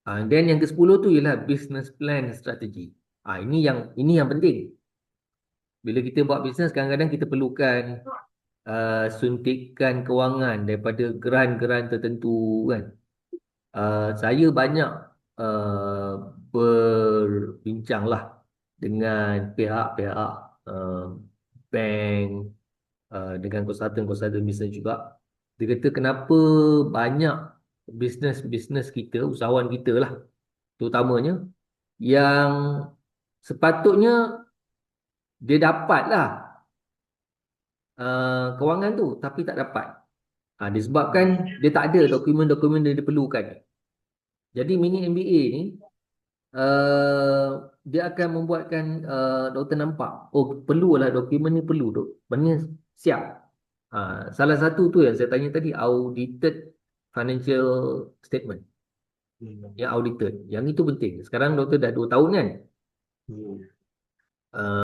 Dan yang ke-10 tu ialah business plan strategi. Ini yang penting. Bila kita buat bisnes, kadang-kadang kita perlukan suntikan kewangan daripada geran-geran tertentu kan. Saya banyak uh, berbincang lah dengan pihak-pihak bank, dengan konsultan-konsultan bisnes juga. Dia kata kenapa banyak bisnes-bisnes kita, usahawan kita lah terutamanya, yang sepatutnya dia dapat lah kewangan tu tapi tak dapat. Disebabkan dia tak ada dokumen-dokumen yang diperlukan. Jadi mini MBA ni uh, dia akan membuatkan doktor nampak, oh perlulah dokumen ni, perlu dok. Benda siap. Salah satu tu yang saya tanya tadi, audited financial statement. Yang audited. Yang itu penting. Sekarang doktor dah 2 tahun kan.